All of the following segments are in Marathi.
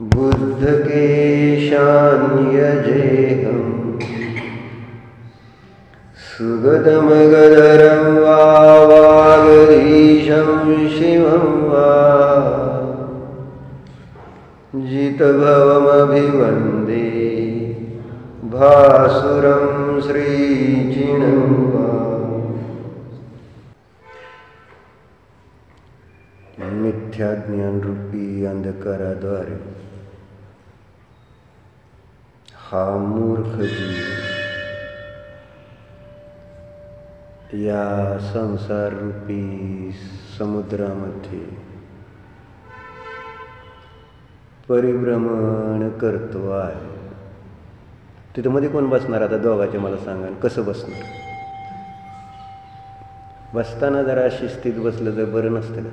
बुद्ध केशान्यजेहं सुगतमगधरं वा वागधीशं शिवं वा जितभवमभिवन्दे भासुरं श्रीजिनं वा। मिथ्या ज्ञान रूपी अंधकाराद्वारे हा मूर्ख जीव या संसार रूपी समुद्रामध्ये परिभ्रमण करतो आहे। तिथं मध्ये कोण बसणार आता दोघांचे मला सांगा, कसं बसणार? बसताना जरा शिस्तीत बसलं तर बरं नसतं का?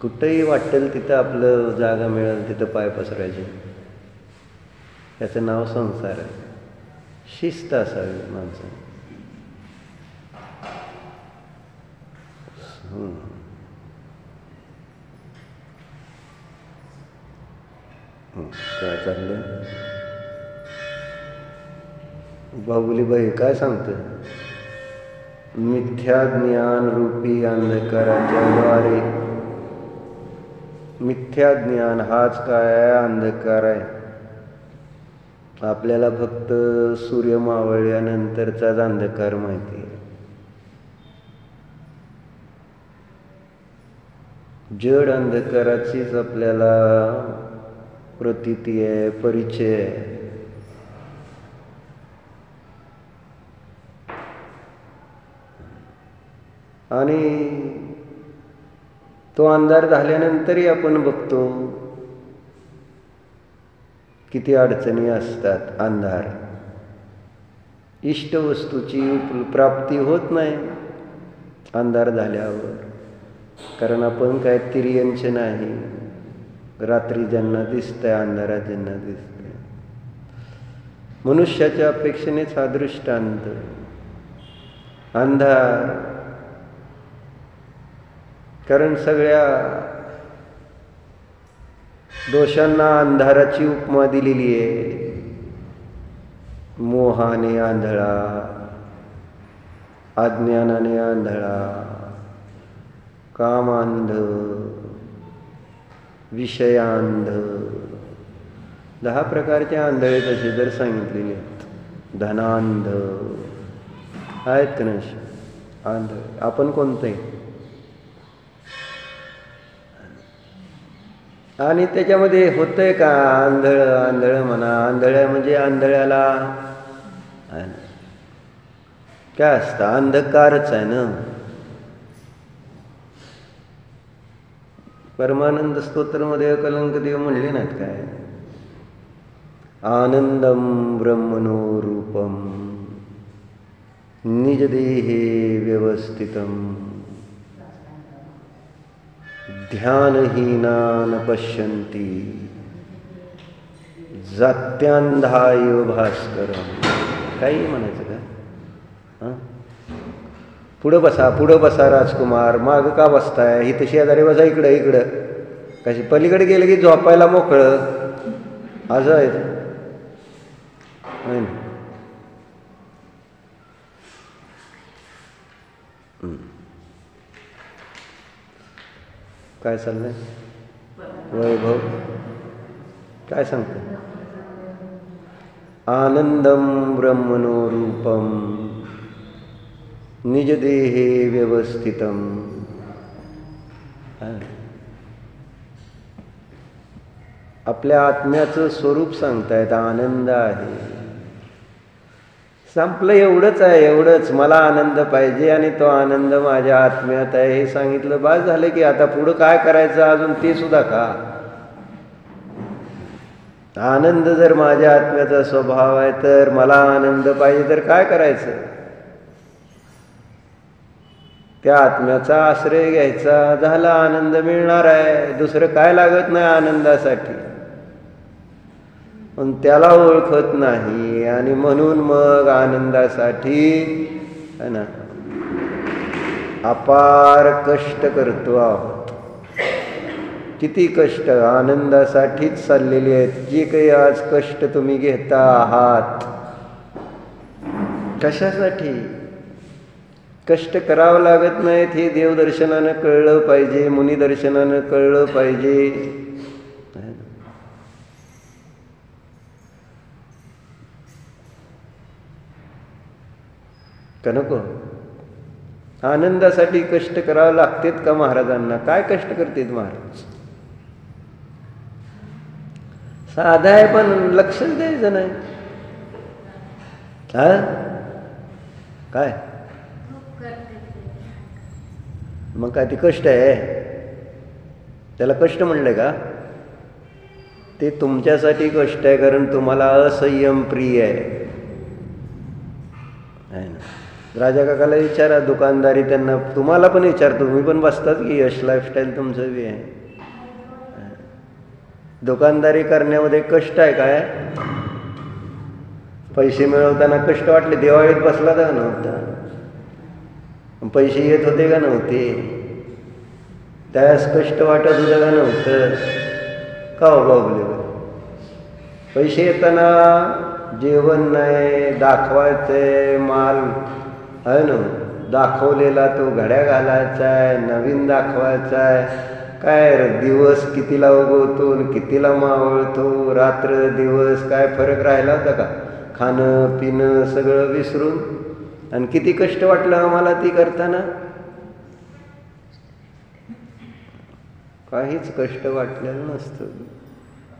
कुठंही वाटेल तिथं आपलं जागा मिळेल तिथं पाय पसरायचे, याचं नाव संसार आहे। शिस्त असावी माणसाने। काय चाललंय बाहुलीबाई, काय सांगतं? मिथ्या ज्ञान रूपी अंधकाराच्या द्वारे, मिथ्या ज्ञान हाच काय आहे? अंधकार आहे। आपल्याला फक्त सूर्य मावळल्यानंतरचाच अंधकार माहिती आहे। जड अंधकाराचीच आपल्याला प्रतीती आहे, परिचय आहे। आणि तो अंधार झाल्यानंतरही आपण बघतो किती अडचणी असतात। अंधार, इष्ट वस्तूची प्राप्ती होत नाही अंधार झाल्यावर, कारण आपण काय तिर्यंच नाही। रात्री ज्यांना दिसतंय, अंधारात ज्यांना दिसतंय, मनुष्याच्या अपेक्षेनेच हा दृष्टांत। अंधार, कारण सगळ्या दोषांना अंधाराची उपमा दिलेली आहे। मोहाने आंधळा, अज्ञानाने आंधळा, कामांध, विषयांध, 10 प्रकारचे आंधळे तसे जर सांगितलेले आहेत। धनांध आहेत का नाही आंधळे? आपण कोणते? आणि त्याच्यामध्ये होतंय का? आंधळ म्हणा, आंधळ्या म्हणजे आंधळ्याला काय असतं? अंधकारच आहे ना। परमानंद स्तोत्रमध्ये कलंक देव म्हणले नाहीत काय? आनंदम ब्रह्मणो रूपम निजदेहे व्यवस्थितम ध्यानहीनान पश्यन्ति जात्यांधाय भास्करम। काही म्हणायचं का? पुढं बसा राजकुमार, माग का बसताय? इथं शेजारी बसा, इकडं कशी पलीकडे गेलं की झोपायला मोकळं असं आहे ना? काय चाललंय वैभव? काय सांगतो? आनंदम ब्रह्मणो रूपम निजदेहे व्यवस्थितम। आपल्या आत्म्याचं स्वरूप सांगतायत, आनंद आहे। संपलं, एवढंच आहे, एवढंच। मला आनंद पाहिजे आणि तो आनंद माझ्या आत्म्यात आहे हे सांगितलं, बस झालं की आता पुढं काय करायचं अजून ते सुद्धा का? आनंद जर माझ्या आत्म्याचा स्वभाव आहे तर मला आनंद पाहिजे तर काय करायचं? त्या आत्म्याचा आश्रय घ्यायचा, झाला, आनंद मिळणार आहे। दुसरं काय लागत नाही आनंदासाठी, पण त्याला ओळखत नाही आणि म्हणून मग आनंदासाठी है ना अपार कष्ट करतो आहोत. किती कष्ट आनंदासाठीच चाललेली आहेत. जी काही आज कष्ट तुम्ही घेता आहात, कशासाठी? कष्ट करावं लागत नाहीत हे देवदर्शनानं कळलं पाहिजे, मुनिदर्शनानं कळलं पाहिजे. का नको? आनंदासाठी कष्ट करावं लागतेत का महाराजांना? काय कष्ट करतेत महाराज? साधा आहे पण लक्षच द्यायचं नाही. काय मग काय ते कष्ट आहे? त्याला कष्ट म्हणलंय का? ते तुमच्यासाठी कष्ट आहे, कारण तुम्हाला असंयम प्रिय आहे ना. राजा काकाला विचारा, दुकानदारी त्यांना, तुम्हाला पण विचारतो, तुम्ही पण बसतात की यश लाईफस्टाईल तुमचं बी आहे. दुकानदारी करण्यामध्ये कष्ट आहे काय? पैसे मिळवताना कष्ट वाटले? दिवाळीत बसला का नव्हता? पैसे येत होते का नव्हते? त्यास कष्ट वाटत होतं का नव्हतं? का हो बाबले? पैसे येताना जेवण नाही, दाखवायचंय माल आहे ना, दाखवलेला तो घड्या घालायचा आहे, नवीन दाखवायचा आहे. काय दिवस कितीला उगवतो आणि कितीला मावळतो, रात्र दिवस काय फरक राहिला होता का? खाणं पिणं सगळं विसरून. आणि किती कष्ट वाटलं आम्हाला ती करताना? काहीच कष्ट वाटलेलं नसतं,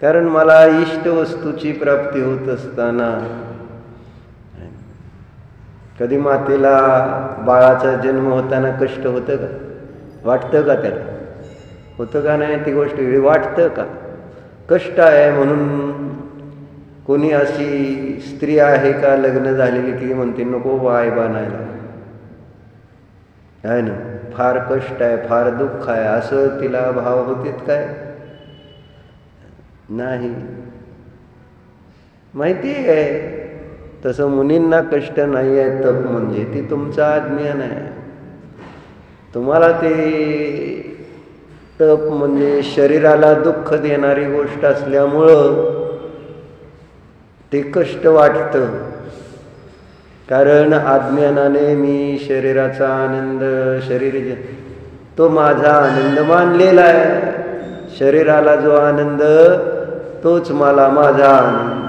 कारण मला इष्ट वस्तूची प्राप्ती होत असताना. कधी मातेला बाळाचा जन्म होताना कष्ट होतं का? वाटतं का त्याला? होतं का नाही? ती गोष्ट वाटतं का? कष्ट आहे म्हणून कोणी अशी स्त्री आहे का लग्न झालेली की म्हणते नको वाय बाणायला, आहे ना, फार कष्ट आहे, फार दुःख आहे, असं तिला भाव होतीत काय? नाही. माहिती आहे तसं मुनींना कष्ट नाही आहे. तप म्हणजे ती तुमचं अज्ञान आहे. तुम्हाला ते तप म्हणजे शरीराला दुःख देणारी गोष्ट असल्यामुळं ते कष्ट वाटतं. कारण अज्ञानाने मी शरीराचा आनंद, शरीर तो माझा आनंद मानलेला आहे. शरीराला जो आनंद तोच मला माझा आनंद,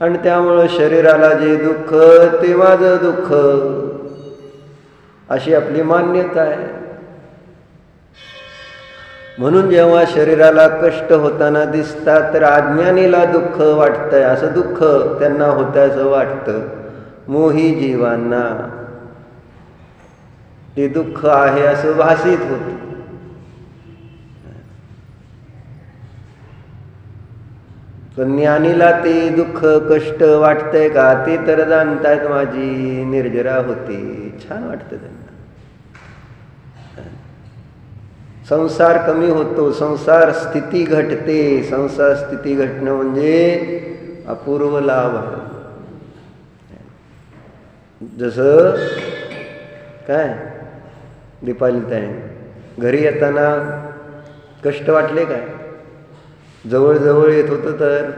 आणि त्यामुळं शरीराला जे दुःख ते माझं दुःख, अशी आपली मान्यता आहे. म्हणून जेव्हा शरीराला कष्ट होताना दिसतात तर अज्ञानीला दुःख वाटतंय, असं दुःख त्यांना होतं असं वाटतं. मोही जीवांना ते दुःख आहे असं भासित होतं. पण ज्ञानीला ते दुःख कष्ट वाटतंय का? ते तर जाणतायत माझी निर्जरा होती. छान वाटतं त्यांना. संसार कमी होतो, संसार स्थिती घटते. संसार स्थिती घटणं म्हणजे अपूर्व लाभ आहे. जसं काय दीपालीताई घरी येताना कष्ट वाटले काय? जवळ येत होतं तर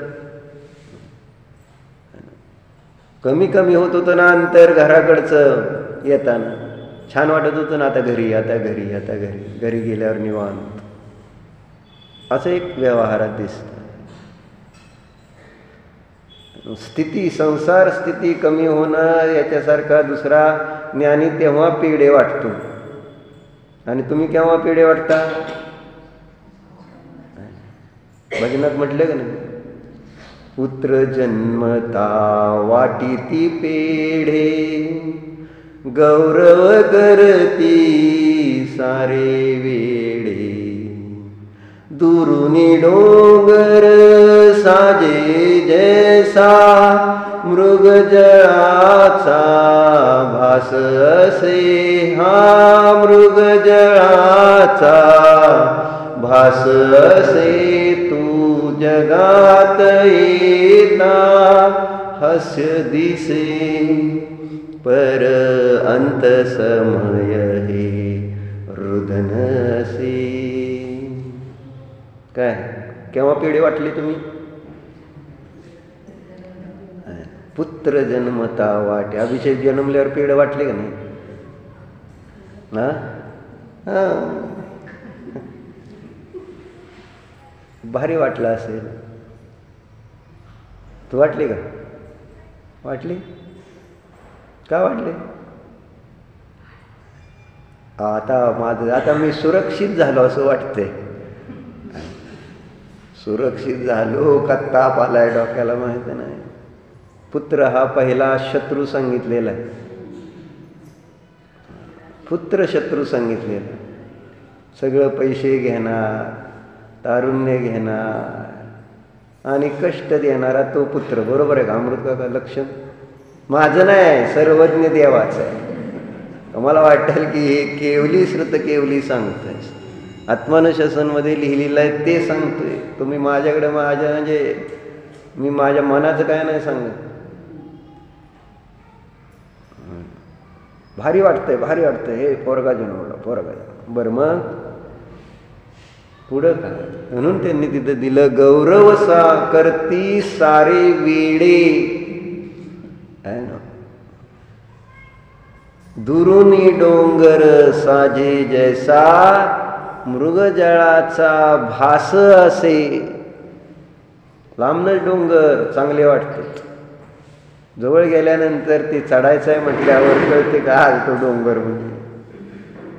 कमी कमी होत होतं ना अंतर घराकडचं. येताना छान वाटत होतं ना, आता घरी घरी गेल्यावर निवांत, असं एक व्यवहारात दिसतं. स्थिती, संसार स्थिती कमी होणं याच्यासारखा दुसरा ज्ञानी तेव्हा पिढे वाटतो. आणि तुम्ही केव्हा पिढे वाटता? भजनात म्हटलं का नाही? पुत्र जन्मता वाटिती पेढे, गौरव करती सारे वेडे. दुरुनी डोंगर साजे जैसा, मृगजळाचा भास असे. हा मृगजळाचा भास असे. तू जगात येता हास्य दिसे. पर अंत समय हे रुदनसी. काय केव्हा पिढी वाटली तुम्ही? पुत्र जन्मता वाटे. अभिषेक जन्मल्यावर पिढ वाटली का नाही? हा, भारी वाटलं असेल. तू वाटली का? वाटली का? वाटली. आता मी सुरक्षित झालो असं वाटतंय. सुरक्षित झालो का ताप आलाय डोक्याला माहित नाही. पुत्र हा पहिला शत्रू सांगितलेला आहे. पुत्र शत्रू सांगितलेला. सगळं पैसे घेणार, तारुण्य घेणार आणि कष्ट देणारा तो पुत्र. बरोबर आहे का? अमृत काका लक्षण माझं नाही, सर्वज्ञ देवाचं आहे. मला वाटेल की हे केवली श्रुत केवली सांगतोय. आत्मानुशासनमध्ये लिहिलेलं आहे ते सांगतोय. तुम्ही माझ्याकडे म्हणजे मी माझ्या मनाचं काय नाही सांगत. भारी वाटतंय, भारी वाटतंय. हे पोरगा जन्मला, पोरगा. बरं मग पुढं काय? म्हणून त्यांनी तिथं दिलं गौरव सा करती सारे वेडे. आहे ना. दुरुनी डोंगर साजे जैसा मृगजळाचा भास असे. लांबनच डोंगर चांगले वाटते, जवळ गेल्यानंतर ते चढायचं आहे म्हटल्यावर कळते का हा तो डोंगर म्हणजे.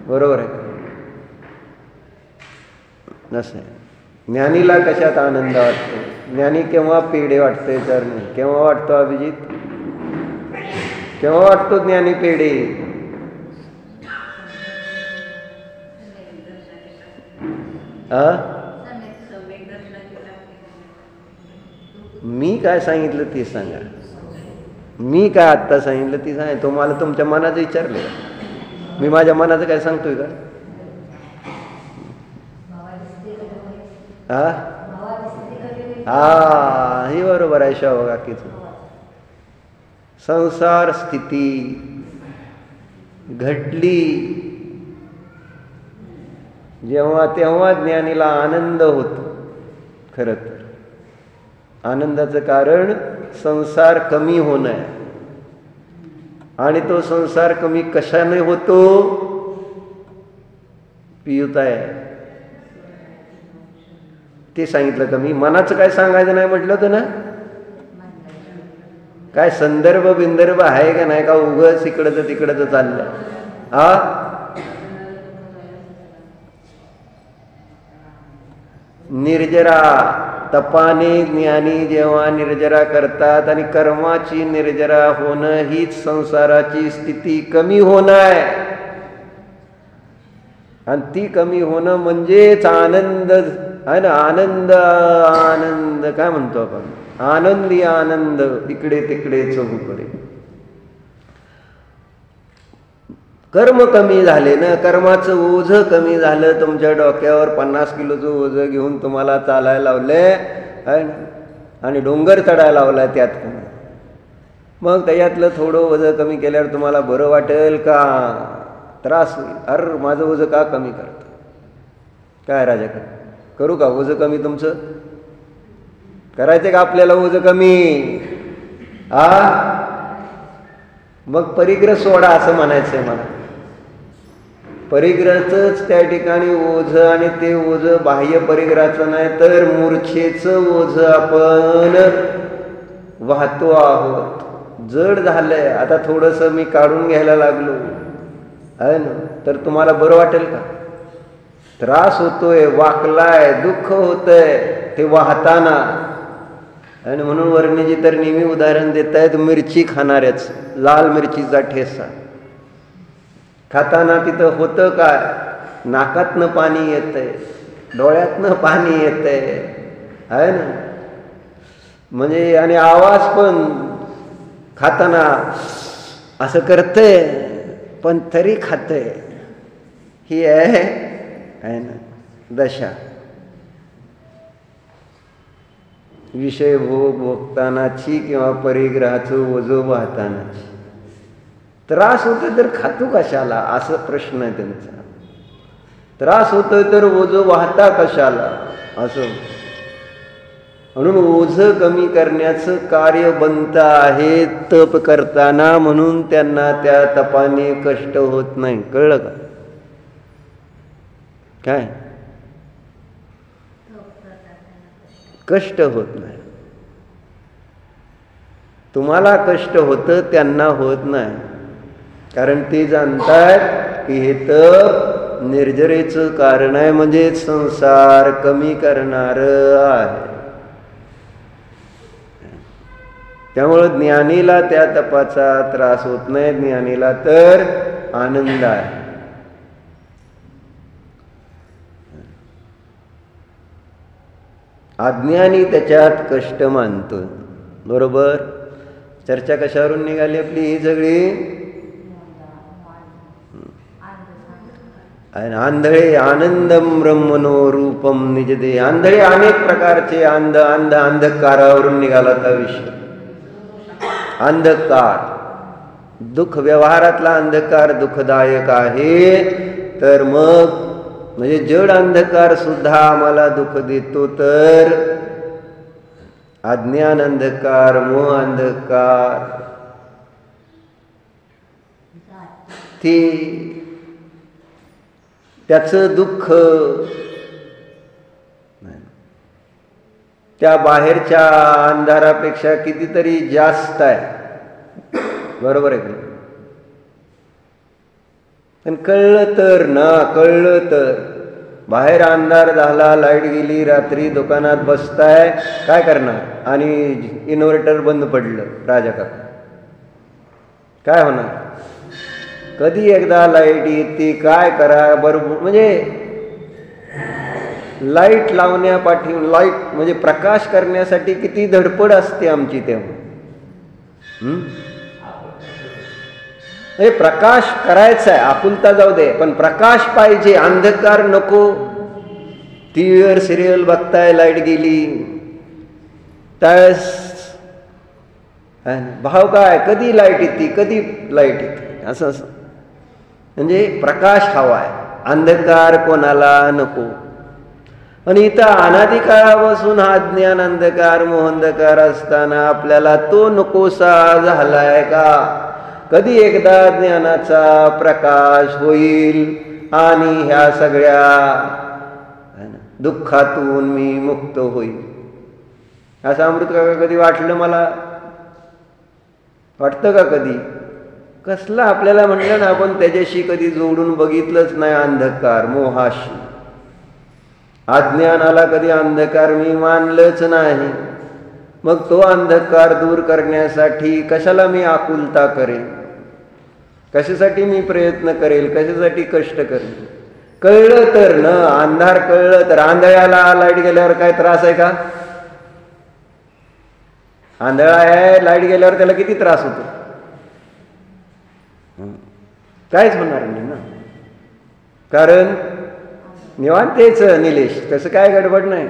बरोबर आहे. नसं ज्ञानीला कशात आनंद वाटतो? ज्ञानी केव्हा पेढे वाटते तर नाही. केव्हा वाटतो अभिजित? केव्हा वाटतो ज्ञानी पेढे? मी काय सांगितलं ते सांगा. मी काय आत्ता सांगितलं ते सांगा. तुम्हाला तुमच्या मनाचं विचारलं. मी माझ्या मनाचं काय सांगतोय का? हे बरोबर आहे शाहू काकीचं. संसार स्थिती घडली जेव्हा तेव्हा ज्ञानीला आनंद होतो. खरं तर आनंदाचं कारण संसार कमी होणं आहे. आणि तो संसार कमी कशाने होतो? पियुताय ते सांगितलं. कमी मनाचं काय सांगायचं नाही म्हटलं होतं ना. काय संदर्भ बिंदर्भ आहे का नाही? का उगच इकडचं तिकडचं चाललं. निर्जरा तपाने ज्ञानी जेव्हा निर्जरा करतात आणि कर्माची निर्जरा होणं हीच संसाराची स्थिती कमी होणं आहे. आणि ती कमी होणं म्हणजेच आनंद आहे ना. आनंद आनंद काय म्हणतो आपण? आनंदी आनंद इकडे तिकडे चहूकडे. कर्म कमी झाले ना. कर्माचं ओझं कमी झालं. तुमच्या डोक्यावर 50 किलोचं ओझं घेऊन तुम्हाला चालायला लावलंय आणि डोंगर चढायला लावलाय त्यात. मग त्याच्यातलं थोडं ओझं कमी केल्यावर तुम्हाला बरं वाटेल का? त्रास होईल. अरे माझं ओझं का कमी करतं? काय राजा करू का ओझं कमी? तुमचं करायचं का आपल्याला ओझं कमी? मग परिग्रह सोडा असं म्हणायचंय मला. परिग्रहच त्या ठिकाणी ओझं आणि ते ओझं बाह्य परिग्रहाचं नाही तर मूर्छेचं ओझं आपण वाहतो आहोत. जड झालंय. आता थोडंसं मी काढून घ्यायला लागलो आहे ना तर तुम्हाला बरं वाटेल का? त्रास होतोय, वाकलाय, दुःख होतंय ते वाहताना. आणि म्हणून वर्णीजी तर नेहमी उदाहरण देत आहेत मिरची खाणाऱ्याच. लाल मिरचीचा ठेसा खाताना तिथं होतं काय? नाकातनं पाणी येतंय, डोळ्यातनं पाणी येतंय आहे ना. म्हणजे आणि आवाज पण खाताना असं करतंय पण तरी खातंय. ही आहे ना दशा. विषय भोग भोगतानाची किंवा परिग्रहाचं ओझं वाहतानाची. त्रास होतो तर खातो कशाला, असं प्रश्न आहे त्यांचा. त्रास होतोय तर ओझं वाहता कशाला, असं. म्हणून ओझं कमी करण्याचं कार्य बनत आहे तप करताना, म्हणून त्यांना त्या तपाने कष्ट होत नाही. कळलं का? काय कष्ट होत नाही. तुम्हाला कष्ट होतं, त्यांना होत नाही. कारण ते जाणतात की हे तप निर्जरेचं कारण आहे, म्हणजे संसार कमी करणारं आहे. त्यामुळं ज्ञानीला त्या तपाचा त्रास होत नाही, ज्ञानीला तर आनंद आहे. अज्ञानी त्याच्यात कष्ट मानतो. बरोबर. चर्चा कशावरून निघाली आपली ही सगळी? आंधळे आनंदम ब्रह्मनो रूपम निजदे. आंधळे अनेक प्रकारचे अंधकारावरून निघाला हा विषय. अंधकार, दुःख, व्यवहारातला अंधकार दुःखदायक आहे. तर मग म्हणजे जड अंधकार सुद्धा आम्हाला दुःख देतो, तर अज्ञान अंधकार, मोह अंधकार त्याचं दुःख त्या बाहेरच्या अंधारापेक्षा कितीतरी जास्त आहे. बरोबर आहे का? पण कळलं तर ना, कळलं तर. बाहेर अंधार झाला, लाईट गेली, रात्री दुकानात बसताय, काय करणार? आणि इन्व्हर्टर बंद पडलं, राजा काका, काय होणार? कधी एकदा लाईट येते, काय करा? बरोबर, म्हणजे लाईट लावण्यापाठी, लाईट म्हणजे प्रकाश करण्यासाठी किती धडपड असते आमची तेव्हा. प्रकाश करायचा आहे, आकुलता जाऊ दे, पण प्रकाश पाहिजे, अंधकार नको. टीव्हीवर सिरियल बघताय, लाईट गेली, त्यावेळेस भाव काय, कधी लाईट येते, कधी लाईट येते, असं असं. म्हणजे प्रकाश हवाय, अंधकार कोणाला नको. आणि इथं अनादी काळापासून हा ज्ञान अंधकार, मोहंधकार असताना आपल्याला तो नकोसा झालाय का? कधी एकदा ज्ञानाचा प्रकाश होईल आणि ह्या सगळ्या दुःखातून मी मुक्त होईल, असं अमृत काका कधी वाटलं? मला वाटतं का कधी? कसला आपल्याला म्हणलं ना, आपण त्याच्याशी कधी जोडून बघितलंच नाही. अंधकार मोहाशी, अज्ञानाला कधी अंधकार मी मानलंच नाही. मग तो अंधकार दूर करण्यासाठी कशाला मी आकुलता करेन, कशासाठी मी प्रयत्न करेल, कशासाठी कष्ट करेल? कळलं तर न, अंधार कळलं तर. आंधळ्याला लाईट गेल्यावर काय त्रास आहे का? आंधळा आहे, लाईट गेल्यावर त्याला किती त्रास होतो? काहीच होणार नाही ना, कारण निवांतेच निलेश, तसं काय गडबड नाही.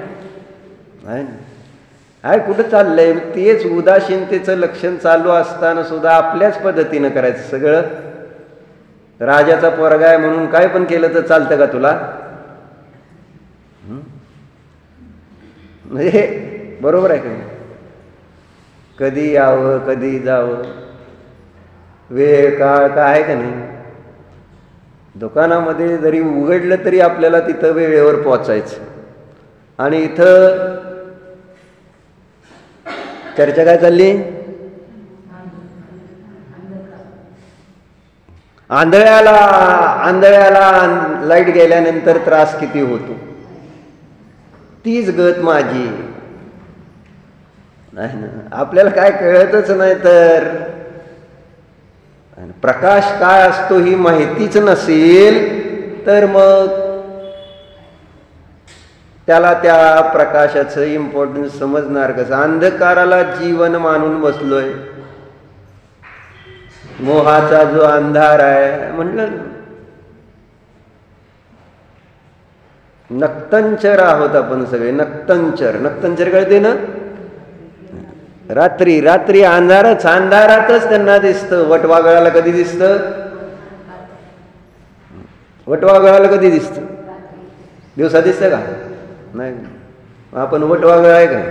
आहे कुठं चाललंय? तेच उदासीनतेचं लक्षण चालू असताना सुद्धा आपल्याच पद्धतीनं करायचं सगळं. राजाचा पोरगा आहे म्हणून काय पण केलं तर चालतं का तुला? म्हणजे बरोबर आहे का? कधी यावं, कधी जावं, वेळ काळ काय आहे का नाही? दुकानामध्ये जरी उघडलं तरी आपल्याला तिथं वेळेवर पोचायचं. आणि इथं चर्चा काय चालली? आंधळ्याला लाईट गेल्यानंतर त्रास किती होतो, तीच गत माझी नाही ना. आपल्याला काय कळतच नाही, तर प्रकाश काय असतो ही माहितीच नसेल तर मग त्याला त्या प्रकाशाचं इम्पॉर्टन्स समजणार कसं? अंधकाराला जीवन मानून बसलोय. मोहाचा जो अंधार आहे म्हटलं, नक्तंचर आहोत आपण सगळे. नक्तंचर, नक्तंचर कळते ना? रात्री रात्री अंधारातच त्यांना दिसतं. वटवाघळाला कधी दिसतं? वटवाघळाला कधी दिसतं? दिवसा दिसतं का? नाही. आपण वटवाघळ आहे का?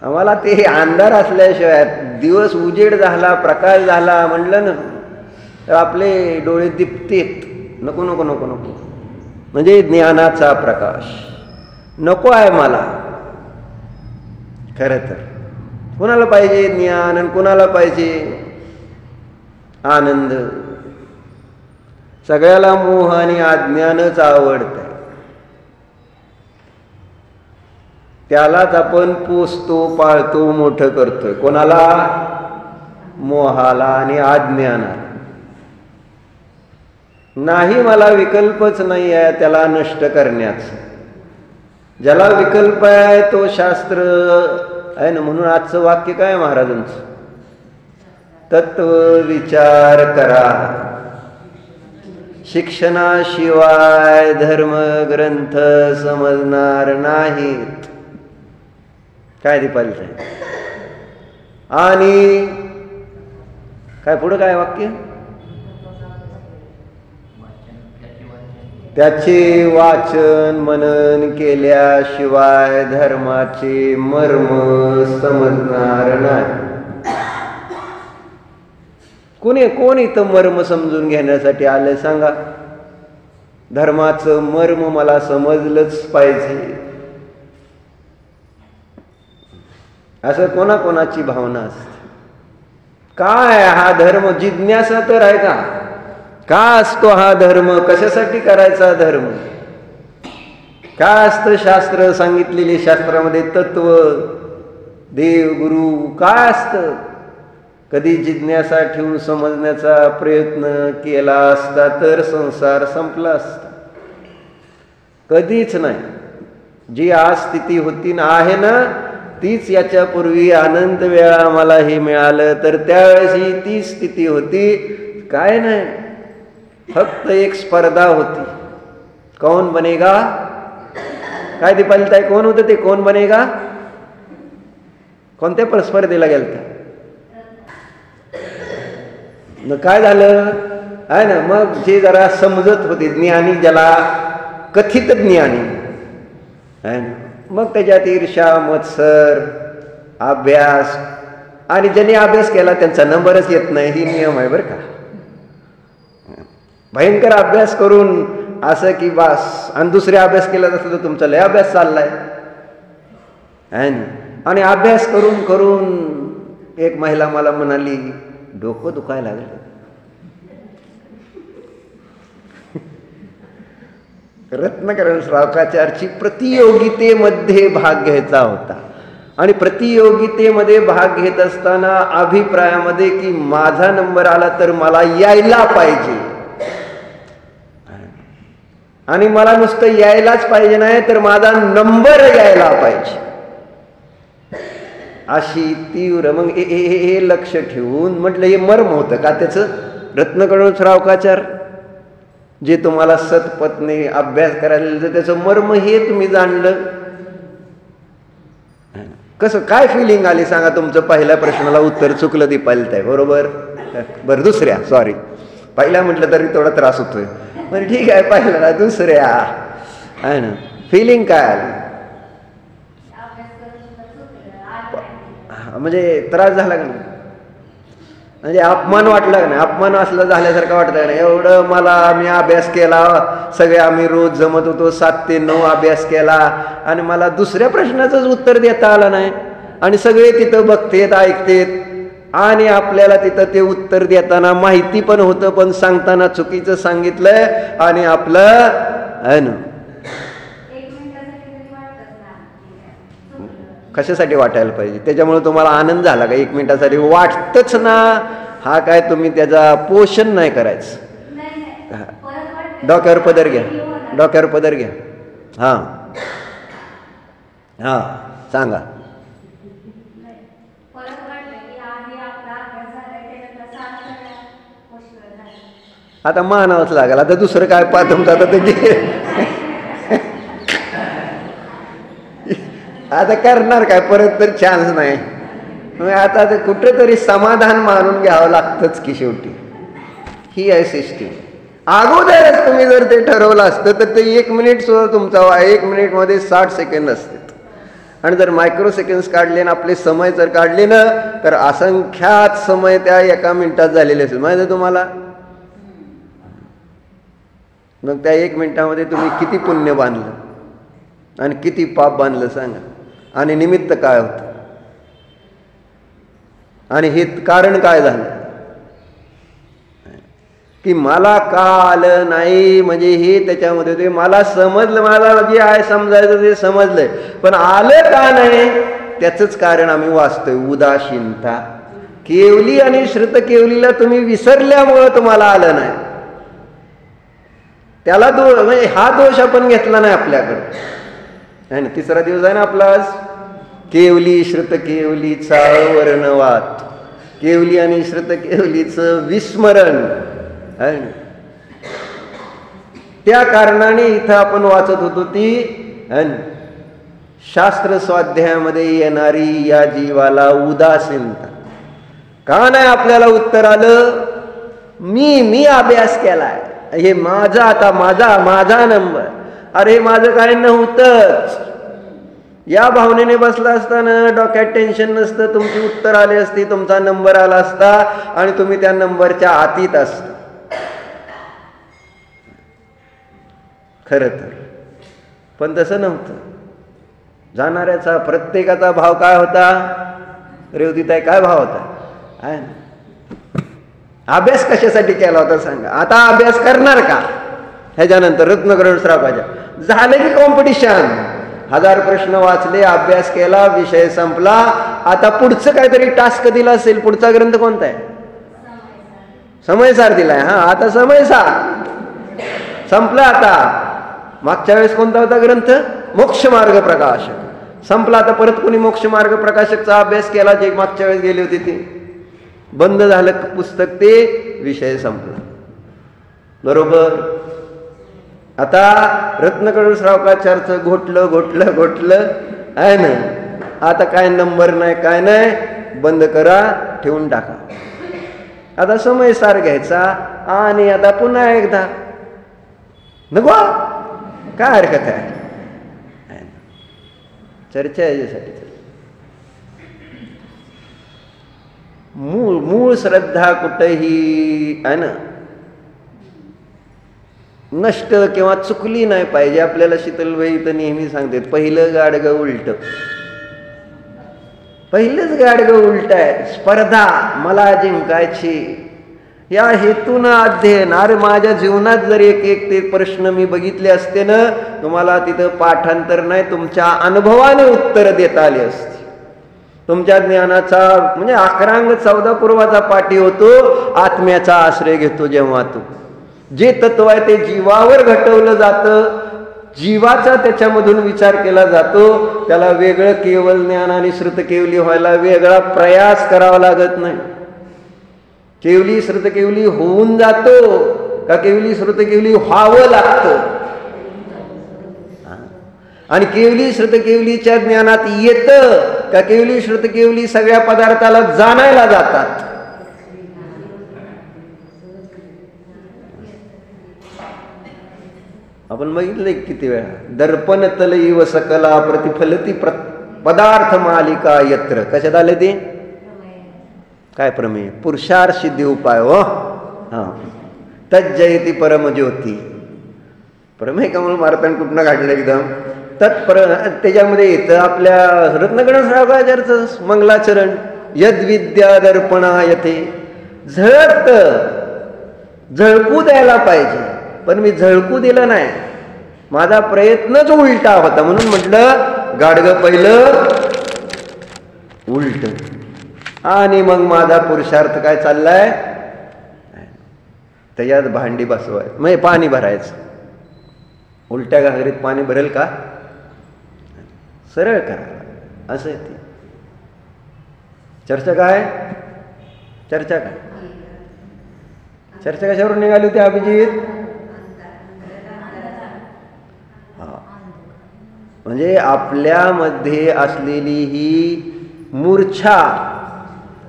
आम्हाला ते अंधार असल्याशिवाय, दिवस उजेड झाला, प्रकाश झाला म्हटलं ना तर आपले डोळे दिपतेत. नको नको नको नको, म्हणजे ज्ञानाचा प्रकाश नको आहे मला. खरं तर कोणाला पाहिजे ज्ञान आणि कोणाला पाहिजे आनंद? सगळ्याला मोह आणि अज्ञानच आवडतंय. त्यालाच आपण पोसतो, पाळतो, मोठं करतोय. कोणाला? मोहाला आणि अज्ञानाला. नाही, मला विकल्पच नाही आहे त्याला नष्ट करण्याचं. ज्याला विकल्प आहे तो शास्त्र आहे ना. म्हणून आजचं वाक्य काय महाराजांचं? तत्व विचार करा, शिक्षणाशिवाय धर्म ग्रंथ समजणार नाहीत. काय दीपाली साहेब? आणि काय पुढं काय वाक्य? त्याचे वाचन मनन केल्याशिवाय धर्माचे मर्म समजणार नाही. कोण इथं मर्म समजून घेण्यासाठी आलंय सांगा? धर्माचं मर्म मला समजलंच पाहिजे असं कोणाकोणाची भावना असते. काय हा धर्म? जिज्ञासा तर आहे का? का असतो हा धर्म? कशासाठी करायचा धर्म? काय असतं शास्त्र? सांगितलेले शास्त्रामध्ये तत्व, देव, गुरु काय असतं? कधी जिज्ञासा ठेवून समजण्याचा प्रयत्न केला असता तर संसार संपला असता. कधीच नाही. जी आज स्थिती होती ना आहे ना तीच याच्यापूर्वी अनंत वेळा आम्हाला हे मिळालं तर त्यावेळेस ही ती स्थिती होती. काय नाही, फक्त एक स्पर्धा होती. कौन बनेगा? काय दीपालीताई कोण होतं ते? कोण बनेगा? कोणत्या स्पर्धेला गेलता? काय झालं आहे ना? मग जे जरा समजत होते ज्ञानी, ज्याला कथित ज्ञानी आहे ना, मग त्याच्यात ईर्ष्या, मत्सर, अभ्यास, आणि ज्यांनी अभ्यास केला त्यांचा नंबरच येत नाही. ही नियम आहे बरं का. भयंकर अभ्यास करून असं की बास, आणि दुसरे अभ्यास केला असं तर तुमचा लय अभ्यास चाललाय आहे ना. आणि अभ्यास करून करून एक महिला मला म्हणाली, डोकं दुखायला लागलं. रत्नाकरण श्रावकाचार्याची प्रतियोगितेमध्ये भाग घ्यायचा होता. आणि प्रतियोगितेमध्ये भाग घेत असताना अभिप्रायामध्ये की माझा नंबर आला तर मला यायला पाहिजे, आणि मला नुसतं यायलाच पाहिजे नाही तर माझा नंबर यायला पाहिजे, अशी तीव्र. मग हे लक्ष ठेवून म्हटलं हे मर्म होतं का त्याचं? रत्नाकरण श्रावकाचार जे तुम्हाला सतपथने अभ्यास करायला त्याचं मर्म हे तुम्ही जाणलं. कसं काय फिलिंग आली सांगा? तुमचं पहिल्या प्रश्नाला उत्तर चुकलं दीपालीताई, बरोबर? बरं दुसऱ्या, सॉरी, पहिल्या म्हटलं तरी थोडा त्रास होतोय. बरं ठीक आहे, पहिल्या दुसऱ्या आहे ना, फिलिंग काय आली? म्हणजे त्रास झाला का नाही? म्हणजे अपमान वाटला का नाही? अपमान असलं झाल्यासारखं वाटतं का नाही? एवढं मी अभ्यास केला, सगळे आम्ही रोज जमत होतो, 7 ते 9 अभ्यास केला, आणि मला दुसऱ्या प्रश्नाचंच उत्तर देता आलं नाही. आणि सगळे तिथं बघतेत, ऐकतेत, आणि आपल्याला तिथं ते उत्तर देताना माहिती पण होतं, पण सांगताना चुकीचं सांगितलंय. आणि आपलं आहे ना, कशासाठी वाटायला पाहिजे? त्याच्यामुळे तुम्हाला आनंद झाला का? 1 मिनिटासाठी वाटतच ना. हा काय तुम्ही त्याचा पोषण नाही करायचं. डोक्यावर पदर घ्या, डोक्यावर पदर घ्या. हां हां सांगा. आता मानावंच लागेल. आता दुसरं काय पाहतो आता ते आता करणार काय, परत तर चान्स नाही. मग आता ते कुठेतरी समाधान मानून घ्यावं लागतंच की शेवटी. ही आहे सिस्टीम. अगोदरच तुम्ही जर ते ठरवलं असतं तर ते 1 मिनिट सुद्धा तुमचा 1 मिनिटमध्ये 60 सेकंद असते. आणि जर मायक्रो सेकंड्स काढले ना, आपले समय जर काढले ना, तर असंख्यात समय त्या 1 मिनिटात झालेले असेल. माहिती आहे तुम्हाला? मग त्या 1 मिनिटामध्ये तुम्ही किती पुण्य बांधलं आणि किती पाप बांधलं सांगा. आणि निमित्त काय होतं आणि हे कारण काय झालं की मला का आलं नाही, म्हणजे हे त्याच्यामध्ये ते मला समजलं, मला जे आहे समजायचं ते समजलंय, पण आलं का नाही त्याचंच कारण आम्ही वाचतोय. उदासीनता. केवली आणि श्रुत केवलीला तुम्ही विसरल्यामुळं तुम्हाला आलं नाही. त्याला म्हणजे हा दोष आपण घेतला नाही आपल्याकडं. आहे ना, 3रा दिवस आहे ना आपला आज. केवली श्रुत केवलीचा वर्णवाद, केवली आणि श्रुत केवलीचं विस्मरण आहे ना. त्या कारणाने इथं आपण वाचत होतो ती शास्त्र स्वाध्यायामध्ये येणारी या जीवाला उदासीनता. का नाही आपल्याला उत्तर आलं? मी अभ्यास केलाय, हे माझा, आता माझा नंबर. अरे माझं काय नव्हतंच. या भावनेने बसला असताना डोक्यात टेन्शन नसतं, तुमची उत्तर आली असती, तुमचा नंबर आला असता आणि तुम्ही त्या नंबरच्या आतीत असता खरं तर. पण तसं नव्हतं. जाणाऱ्याचा प्रत्येकाचा भाव काय होता? रेवतीताई काय भाव होता? आहे ना. अभ्यास कशासाठी केला होता सांगा. आता अभ्यास करणार का? ह्याच्यानंतर रत्नकरण श्रावकाच्या झालं की कॉम्पिटिशन. 1000 प्रश्न वाचले, अभ्यास केला, विषय संपला. आता पुढचं काहीतरी टास्क दिला असेल. पुढचा ग्रंथ कोणता आहे? समयसार दिलाय. हा, आता समयसार संपला. आता मागच्या वेळेस कोणता होता ग्रंथ? मोक्ष मार्ग प्रकाशक. संपला. आता परत कोणी मोक्ष मार्ग प्रकाशकचा अभ्यास केला जे मागच्या वेळेस गेले होते ते बंद झालं पुस्तक, ते विषय संपला. बरोबर. आता रत्नकळू श्रावकाचार्यचं घोटलं आहे ना. आता काय नंबर नाही, काय नाही, बंद करा, ठेवून टाका. आता समयसार घ्यायचा आणि आता पुन्हा एकदा नको. काय हरकत आहे? चर्चा याच्यासाठी. मूळ श्रद्धा कुठेही आहे ना नष्ट किंवा चुकली नाही पाहिजे. आपल्याला शीतलबाई तर नेहमी सांगते, पहिलं गाडगं उलट. पहिलंच गाडगं उलट आहे. स्पर्धा मला जिंकायची या हेतून अध्ययन. अरे माझ्या जीवनात जर एक ते प्रश्न मी बघितले असते ना, तुम्हाला तिथं पाठांतर नाही, तुमच्या अनुभवाने उत्तर देता आली असती. तुमच्या ज्ञानाचा म्हणजे 11 अंग 14 पूर्वाचा पाठी होतो. आत्म्याचा आश्रय घेतो जेव्हा तू. जे तत्व आहे ते जीवावर घटवलं जातं, जीवाचा त्याच्यामधून विचार केला जातो. त्याला वेगळं केवल ज्ञान आणि श्रुत केवली व्हायला वेगळा प्रयास करावा लागत नाही. केवली श्रुत केवली होऊन जातो का केवली श्रुत केवली व्हावं लागतं? आणि केवली श्रुत केवलीच्या ज्ञानात येतं का केवली श्रुत केवली सगळ्या पदार्थाला जाणायला जातात? आपण बघितलंय किती वेळा. दर्पण तलईव सकला प्रतिफलती पदार्थ मालिका यत्र. कशात आले ते? काय प्रमेय? पुरुषार्थ सिद्धी उपाय. हो हा, तज्जयती परमज्योती. प्रमेय कमल मारताना कुठनं काढलं एकदम त्याच्यामध्ये येतं आपल्या रत्नगण श्रावकाचार्यचं मंगलाचरण. यद्विद्या दर्पणायते. झळकू द्यायला पाहिजे, पण मी झळकू दिलं नाही. माझा प्रयत्नच उलटा होता, म्हणून म्हटलं गाडगं पहिलं उलट. आणि मग माझा पुरुषार्थ काय चाललाय? त्याच्यात भांडी बसवाय म्हणजे पाणी भरायचं. उलट्या घागरीत पाणी भरेल का? सरळ करा. असं आहे ते. चर्चा काय? चर्चा कशावर निघाली होती अभिजित? म्हणजे आपल्यामध्ये असलेली ही मूर्छा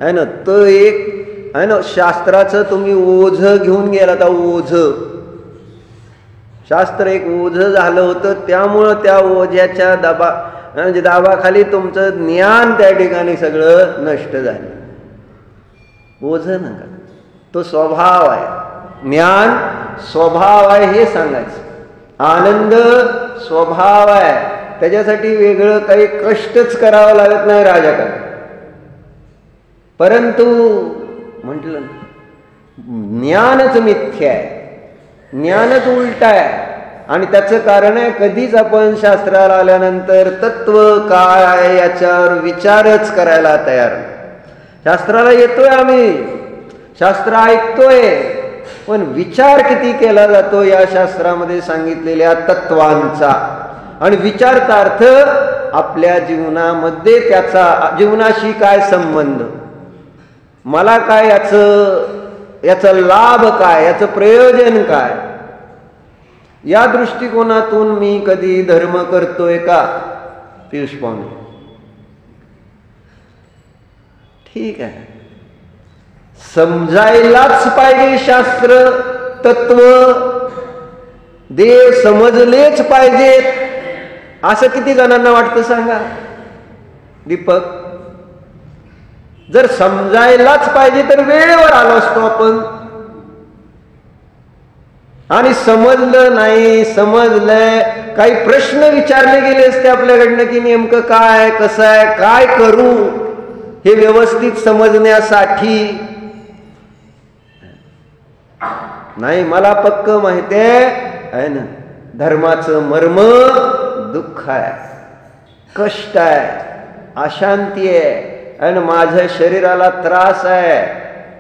आहे ना, तो एक आहे ना, शास्त्राचं तुम्ही ओझं घेऊन गेला तर ओझं, शास्त्र एक ओझं झालं होतं, त्यामुळं त्या ओझ्याच्या म्हणजे दाबाखाली तुमचं ज्ञान त्या ठिकाणी सगळं नष्ट झालं. ओझं नका, तो स्वभाव आहे, ज्ञान स्वभाव आहे हे सांगायचं. आनंद स्वभाव आहे, त्याच्यासाठी वेगळं काही कष्टच करावं लागत नाही राजाला. परंतु म्हटलं ज्ञानच मिथ्या आहे, ज्ञानच उलट आहे. आणि त्याचं कारण आहे, कधीच आपण शास्त्राला आल्यानंतर तत्व काय आहे याच्यावर विचारच करायला तयार नाही. शास्त्राला येतोय आम्ही, शास्त्र ऐकतोय, पण विचार किती केला जातो या शास्त्रामध्ये सांगितलेल्या तत्वांचा. आणि विचारचा अर्थ आपल्या जीवनामध्ये त्याचा जीवनाशी काय संबंध, मला काय याचा लाभ काय, याचं प्रयोजन काय, या दृष्टिकोनातून मी कधी धर्म करतोय का पियुष पाहुणे? ठीक आहे, समजायलाच पाहिजे शास्त्र तत्व, देव समजलेच पाहिजेत असं किती जणांना वाटतं सांगा दीपक? जर समजायलाच पाहिजे तर वेळेवर आलो असतो आपण. आणि समजलं नाही, समजलंय, काही प्रश्न विचारले गेले असते आपल्याकडनं की नेमकं काय, कसं आहे, काय करू हे व्यवस्थित समजण्यासाठी. नाही, मला पक्क माहिती आहे ना, धर्माचं मर्म दुःख आहे, कष्ट आहे, अशांती आहे, आणि माझ्या शरीराला त्रास आहे,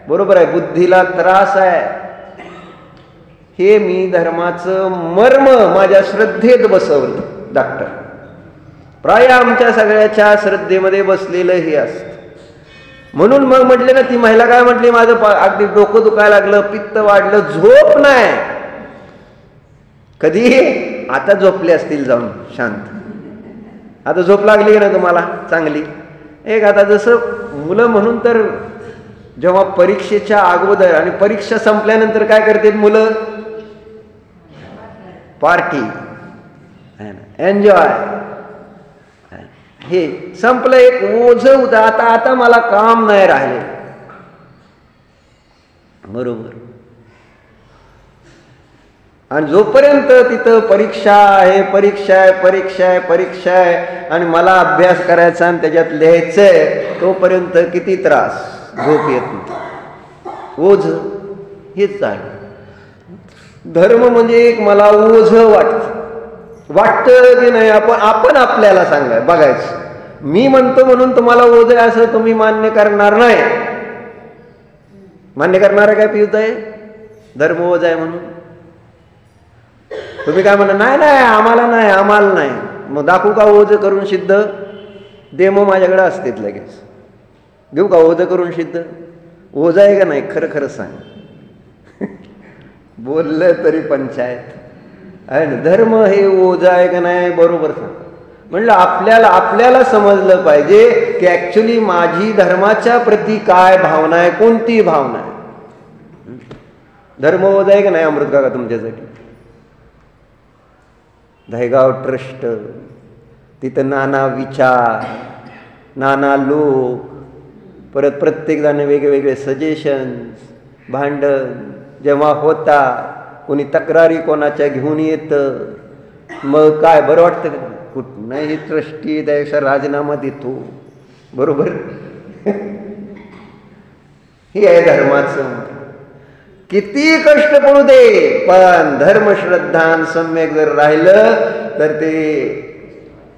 बरोबर आहे, बुद्धीला त्रास आहे. हे मी धर्माचं मर्म माझ्या श्रद्धेत बसवलं. डॉक्टर प्राय आमच्या सगळ्याच्या श्रद्धेमध्ये बसलेलं हे असतं. म्हणून मग म्हटले ना, ती महिला काय म्हटली, माझं अगदी डोकं दुखायला लागलं, पित्त वाढलं, झोप नाही. कधी? आता झोपले असतील जाऊन शांत. आता झोप लागली ना तुम्हाला चांगली. एक आता जसं मुलं म्हणून तर जेव्हा परीक्षेच्या अगोदर आणि परीक्षा संपल्यानंतर काय करतात मुलं? Party, enjoy. हे संपलं, एक ओझं होतं, आता मला काम नाही राहिले. बरोबर. आणि जोपर्यंत तिथं परीक्षा आहे, परीक्षा आहे, परीक्षा आहे, परीक्षा आहे, आणि मला अभ्यास करायचा आणि त्याच्यात लिहायचंय, तोपर्यंत किती त्रास, झोप येत नाही. ओझ हेच आहे. धर्म म्हणजे एक मला ओझ वाटतं की नाही, आपण आपल्याला सांगाय बघायचं. मी म्हणतो म्हणून तुम्हाला ओझ आहे असं तुम्ही मान्य करणार नाही. मान्य करणार काय पियुताय? धर्म ओझ आहे म्हणून तुम्ही काय म्हणा? नाही नाही, आम्हाला नाही. मग दाखवू का ओझ करून सिद्ध? डेमो माझ्याकडे असतेच लगेच. घेऊ का ओझ करून सिद्ध? ओझ आहे का नाही खरं खरं सांग. बोललं तरी पंचायत आहे ना. धर्म हे ओझ आहे का नाही बरोबर सांग. म्हणलं आपल्याला समजलं पाहिजे की ऍक्च्युली माझी धर्माच्या प्रती काय भावना आहे, कोणती भावना आहे. धर्म ओझ आहे का नाही अमृत काका तुमच्यासाठी? दहेगाव ट्रस्ट, तिथं नाना विचार, नाना लोक, परत प्रत्येक जण वेगवेगळे सजेशन्स, भांडण जेव्हा होता, कोणी तक्रारी कोणाच्या घेऊन येतं, मग काय बरं वाटतं का? कुठनंही ट्रस्टी त्यापेक्षा राजीनामा देतो. बरोबर. हे आहे धर्माचं. किती कष्ट पडू दे, पण धर्मश्रद्धान सम्यक जर राहिलं तर ते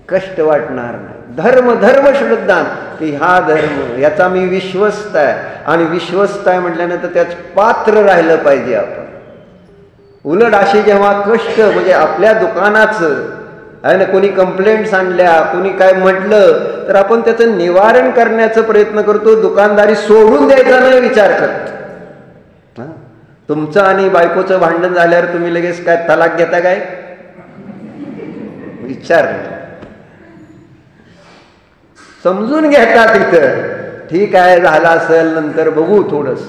कष्ट वाटणार नाही. धर्म श्रद्धान की हा धर्म याचा मी विश्वस्त आहे, आणि विश्वस्त आहे म्हटल्यानंतर त्याच पात्र राहिलं पाहिजे आपण. उलट असे जेव्हा कष्ट, म्हणजे आपल्या दुकानाचं आहे ना, कोणी कंप्लेंट्स आणल्या, कोणी काय म्हटलं तर आपण त्याचं निवारण करण्याचा प्रयत्न करतो. दुकानदारी सोडून द्यायचा नाही विचार करतो. तुमचं आणि बायकोचं भांडण झाल्यावर तुम्ही लगेच काय तलाक घेता काय? विचार समजून घेता तिथं. ठीक आहे, झालं असेल नंतर बघू थोडंस.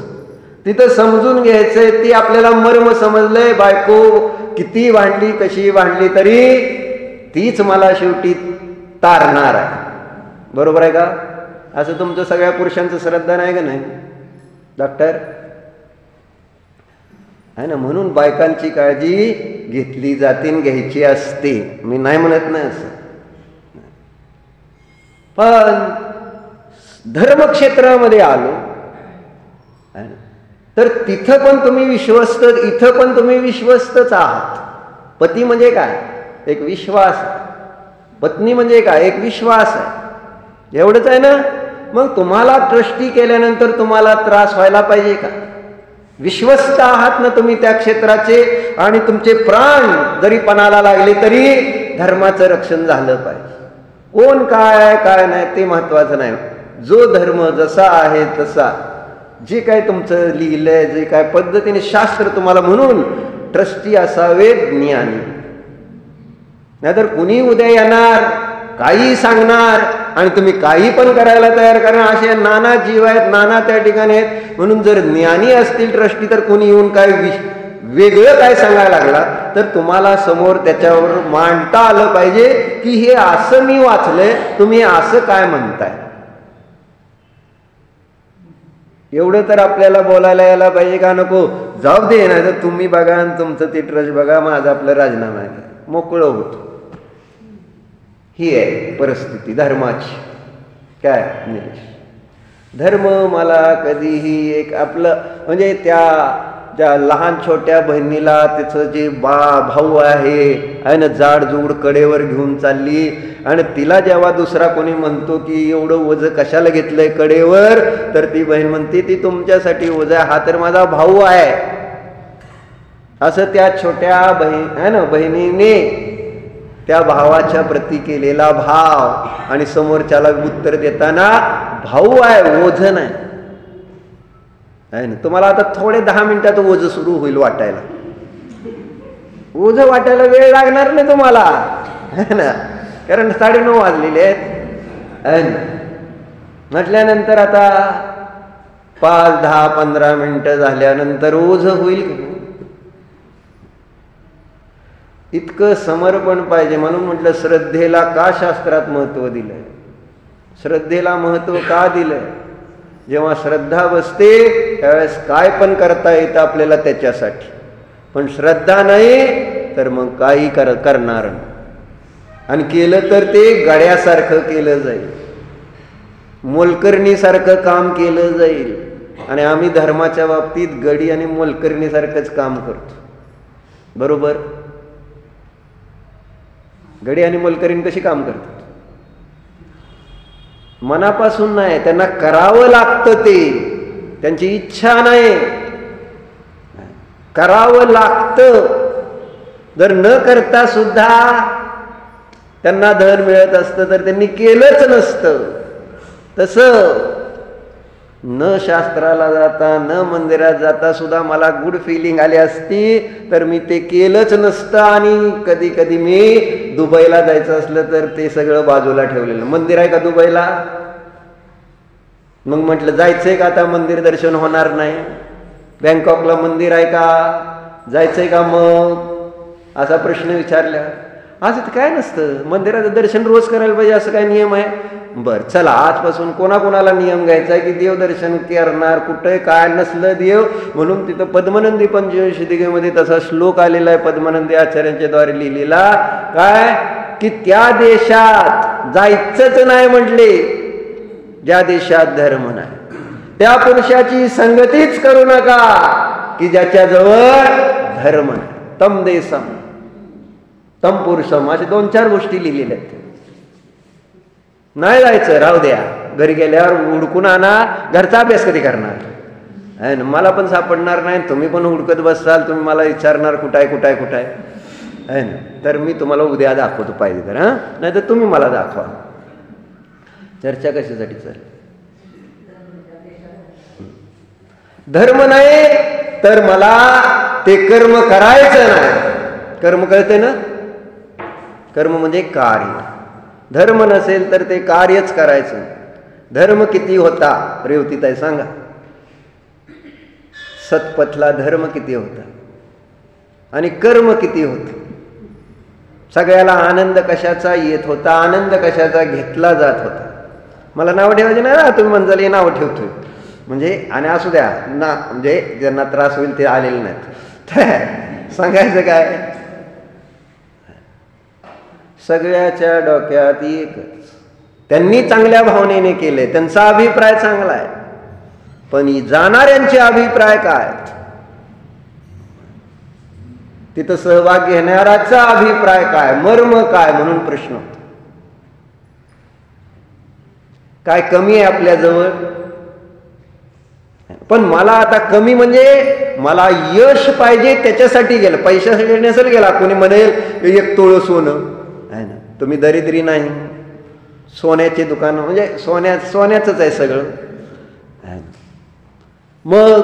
तिथं समजून घ्यायचंय. ती आपल्याला मर्म समजलंय. बायको किती भांडली, कशी भांडली तरी तीच मला शेवटी तारणार आहे. बरोबर आहे का? असं तुमचं सगळ्या पुरुषांचं श्रद्धा नाही का? नाही डॉक्टर आहे ना. म्हणून बायकांची काळजी घेतली जाते, घ्यायची असते. मी नाही म्हणत नाही असं. पण धर्मक्षेत्रामध्ये आलो तर तिथं पण तुम्ही विश्वस्त, इथं पण तुम्ही विश्वस्तच आहात. पती म्हणजे काय? एक विश्वास. पत्नी म्हणजे काय? एक विश्वास आहे. एवढंच आहे ना. मग तुम्हाला ट्रस्टी केल्यानंतर तुम्हाला त्रास व्हायला पाहिजे का? विश्वस्त आहात ना तुम्ही त्या क्षेत्राचे, आणि तुमचे प्राण जरी पणाला लागले तरी धर्माचं रक्षण झालं पाहिजे. कोण काय काय नाही ते महत्वाचं नाही. जो धर्म जसा आहे तसा, जे काय तुमचं लिहिलंय, जे काय पद्धतीने शास्त्र तुम्हाला, म्हणून ट्रस्टी असावे ज्ञानी. नाहीतर कुणी उद्या येणार, काही सांगणार, आणि तुम्ही काही पण करायला तयार करा. असे नाना जीव आहेत, नाना त्या ठिकाणी आहेत. म्हणून जर ज्ञानी असतील ट्रस्टी, तर कोणी येऊन काय वेगळं काय सांगायला लागला तर तुम्हाला समोर त्याच्यावर मांडता आलं पाहिजे की हे असं मी वाचलंय, तुम्ही असं काय म्हणताय. एवढं तर आपल्याला बोलायला यायला पाहिजे का? नको जाऊ दे, नाही तर तुम्ही बघा आणि तुमचं ते ट्रस्ट बघा, माझं आपलं राजीनामा आहे, मोकळं होतो. ही आहे परिस्थिती धर्माची. काय निलेश? धर्म मला कधीही एक आपलं म्हणजे ज्या लहान छोट्या बहिणीला त्याचं जे भाऊ आहे ना, जाडजूड कडेवर घेऊन चालली, आणि तिला जेव्हा दुसरा कोणी म्हणतो की एवढं ओझं कशाला घेतलंय कडेवर, तर ती बहीण म्हणते ती तुमच्यासाठी ओझं आहे, हा तर माझा भाऊ आहे. असं त्या छोट्या बहिणीने त्या भावाच्या प्रती केलेला भाव, आणि समोरच्याला उत्तर देताना भाऊ आहे, ओझं नाही. तुम्हाला आता थोडे 10 मिनिटात ओझं सुरू होईल वाटायला. ओझं वाटायला वेळ लागणार नाही तुम्हाला, है ना, कारण 9:30 वाजलेले आहेत. म्हटल्यानंतर आता 5, 10, 15 मिनिटं झाल्यानंतर ओझं होईल. इतकं समर्पण पाहिजे. म्हणून म्हटलं श्रद्धेला का शास्त्रात महत्व दिलंय, श्रद्धेला महत्व का दिलंय. जेव्हा श्रद्धा बसते त्यावेळेस काय पण करता येतं आपल्याला त्याच्यासाठी. पण श्रद्धा नाही तर मग काही करणार नाही, आणि केलं तर ते गड्यासारखं केलं जाईल, मोलकरणीसारखं काम केलं जाईल. आणि आम्ही धर्माच्या बाबतीत गडी आणि मोलकरणीसारखंच काम करतो. बरोबर? गडी आणि मोलकरीण कशी काम करतात? मनापासून नाही, त्यांना करावं लागतं, ते त्यांची इच्छा नाही, करावं लागतं. जर न करता सुद्धा त्यांना धन मिळत असतं तर त्यांनी केलंच नसतं. तसं न शास्त्राला जाता, न मंदिरात जाता सुद्धा मला गुड फिलिंग आली असती तर मी ते केलंच नसतं. आणि कधी कधी मी दुबईला जायचं असलं तर ते सगळं बाजूला ठेवलेलं. मंदिर आहे का दुबईला? मग म्हटलं जायचंय का आता? मंदिर दर्शन होणार नाही. बँकॉकला मंदिर आहे का? जायचंय का मग? असा प्रश्न विचारला. असं काय नसतं, मंदिराचं दर्शन रोज करायला पाहिजे असं काय नियम आहे? बरं चला, आजपासून कोणाकोणाला नियम घ्यायचा आहे की देवदर्शन करणार, कुठे काय नसलं देव. म्हणून तिथं पद्मनंदी पंचविंशतिकेमध्ये तसा श्लोक आलेला आहे, पद्मनंदी आचार्यांच्या द्वारे लिहिलेला. काय की त्या देशात जायचंच नाही म्हटले ज्या देशात धर्म नाही. त्या पुरुषाची संगतीच करू नका की ज्याच्याजवळ धर्म नाही. तम देशम तम पुरुषम, अशा 2-4 गोष्टी लिहिलेल्या आहेत. नाही जायचं, राहू द्या, घरी गेल्यावर हुडकून आणा. घरचा अभ्यास कधी करणार? मला पण सापडणार नाही, तुम्ही पण हुडकत बसाल. तुम्ही मला विचारणार कुठं आहे कुठं आहे कुठं आहे ना. तर मी तुम्हाला उद्या दाखवतो पाहिजे तर, नाही तर तुम्ही मला दाखवा. चर्चा कशासाठी चालेल? धर्म नाही तर मला ते कर्म करायचं नाही. कर्म कळते ना? कर्म म्हणजे कार्य. धर्म नसेल तर ते कार्यच करायचं. धर्म किती होता रेवतीताई सांगा? सतपथला धर्म किती होता आणि कर्म किती होतं? सगळ्याला आनंद कशाचा येत होता, आनंद कशाचा घेतला जात होता. मला नाव ठेवायचे नाही, तुम्ही म्हणजाल हे नाव ठेवतोय म्हणजे, आणि असू द्या ना, म्हणजे ज्यांना त्रास होईल ते आलेले नाहीत. सांगायचं काय, सगळ्याच्या डोक्यात एकच. त्यांनी चांगल्या भावनेने केले, त्यांचा अभिप्राय चांगला आहे, पण जाणाऱ्यांचे अभिप्राय काय, तिथं सहभाग घेणाऱ्याचा अभिप्राय काय, मर्म काय, म्हणून प्रश्न होतो. काय कमी आहे आपल्याजवळ? पण मला आता कमी म्हणजे मला यश पाहिजे त्याच्यासाठी गेलं, पैशासाठी नसेल गेला. कोणी म्हणेल 1 तोळ सोनं आहे ना, तुम्ही दरिद्री नाही, सोन्याचे दुकान म्हणजे सोन्याचंच आहे सगळं. मग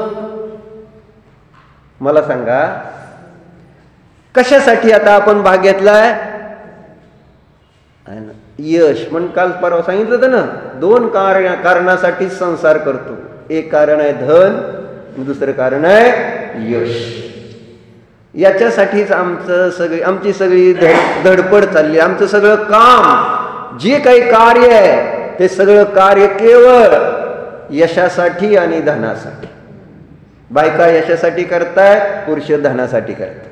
मला सांगा कशासाठी आता आपण भाग घेतलाय? यश. पण काल परवा सांगितलं होतं ना, 2 कारणासाठी संसार करतो. एक कारण आहे धन, दुसरं कारण आहे यश. याच्यासाठीच आमची सगळी धडपड चालली. आमचं सगळं काम, जे काही कार्य आहे ते सगळं कार्य केवळ यशासाठी आणि धनासाठी. बायका यशासाठी करतायत, पुरुष धनासाठी करतात.